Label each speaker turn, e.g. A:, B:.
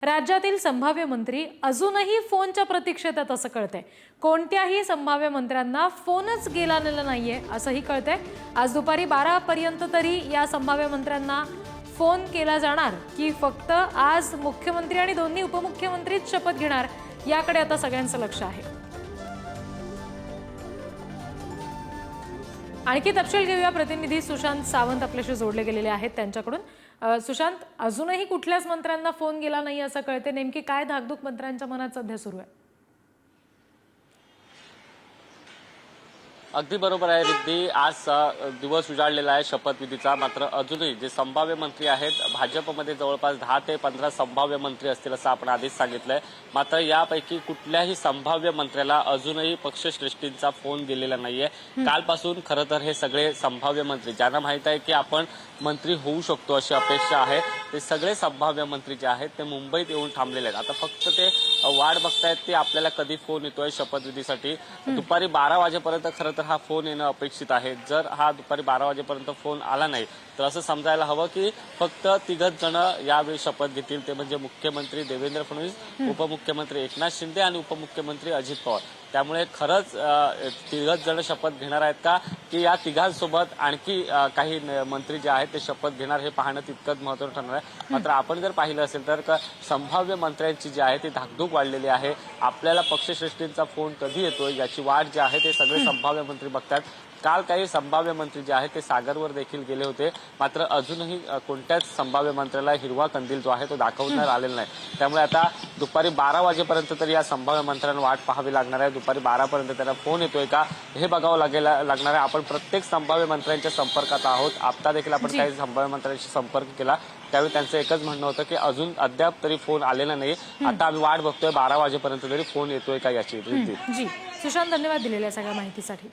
A: राज्यातील संभाव्य मंत्री अजूनही फोनच्या प्रतीक्षेत आहेत असं कळतंय। कोणत्याही संभाव्य मंत्र्यांना फोनच गेला नाहीये असंही कळतंय। आज दुपारी 12 पर्यंत तरी या संभाव्य मंत्र्यांना फोन केला जाणार की फक्त आज मुख्यमंत्री आणि दोन्ही उपमुख्यमंत्रीच शपथ घेणार याकडे आता सगळ्यांचं लक्ष आहे। आणखी तपशील घेऊया, प्रतिनिधी सुशांत सावंत आपल्याशी जोडले गेलेले आहेत त्यांच्याकडून। सुशांत, अजूनही कुठल्याच मंत्र्यांना फोन गेला नाही असं कळते, नेमकी काय धाकधूक मंत्र्यांच्या मनात सध्या सुरू आहे?
B: अगदी बरोबर आहे रिद्धी, आज दिवस उजाडलेला आहे शपथविधीचा। मात्र अजूनही जे संभाव्य मंत्री आहेत, भाजपमध्ये जवळपास 10 ते 15 संभाव्य मंत्री असतील असं आपण आधीच सांगितलंय। मात्र यापैकी कुठल्याही संभाव्य मंत्र्याला अजूनही पक्षश्रेष्ठींचा फोन गेलेला नाहीये। कालपासून खरं तर हे सगळे संभाव्य मंत्री, ज्यांना माहित आहे की आपण मंत्री होऊ शकतो अशी अपेक्षा आहे, ते सगळे संभाव्य मंत्री जे आहेत ते मुंबईत येऊन थांबलेले आहेत। आता फक्त ते वाट बघतायत की आपल्याला कधी फोन येतोय शपथविधीसाठी। दुपारी 12 वाजेपर्यंत खरं तर हा फोन येणं अपेक्षित आहे। जर हा दुपारी 12 वाजेपर्यंत फोन आला नाही तर असं समजायला हवं की फक्त तिघच जण यावेळी शपथ घेतील, ते म्हणजे मुख्यमंत्री देवेंद्र फडणवीस, उपमुख्यमंत्री एकनाथ शिंदे आणि उपमुख्यमंत्री अजित पवार। त्यामुळे खरंच तिघच जण शपथ घेणार आहेत का, की या तिघांसोबत आणखी काही मंत्री जे आहेत ते शपथ घेणार, हे पाहणं तितकंच महत्त्वाचं ठरणार आहे। मात्र आपण जर पाहिलं असेल तर संभाव्य मंत्र्यांची जी आहे ती धाकधूक वाढलेली आहे। आपल्याला पक्षश्रेष्ठींचा फोन कधी येतोय याची वाट जी आहे ते सगळे संभाव्य मंत्री बघतात। काल काही संभाव्य मंत्री जे आहेत ते सागरवर देखील गेले होते, मात्र अजूनही कोणत्याच संभाव्य मंत्र्याला हिरवा कंदील जो आहे तो दाखवण्यात आलेला नाही। त्यामुळे आता दुपारी 12 वाजेपर्यंत तरी या संभाव्य मंत्र्यांना वाट पाहावी लागणार आहे। दुपारी 12 पर्यंत त्यांना फोन येतोय का हे बघावं लागणार आहे। आपण प्रत्येक संभाव्य मंत्र्यांच्या संपर्कात आहोत। आता देखील आपण काही संभाव्य मंत्र्यांशी संपर्क केला, त्यावेळी त्यांचं एकच म्हणणं होतं की अजून अद्याप तरी फोन आलेला नाही। आता आम्ही वाट बघतोय 12 वाजेपर्यंत तरी फोन येतोय का याची।
A: जी सुशांत, धन्यवाद दिलेल्या सगळ्या माहितीसाठी।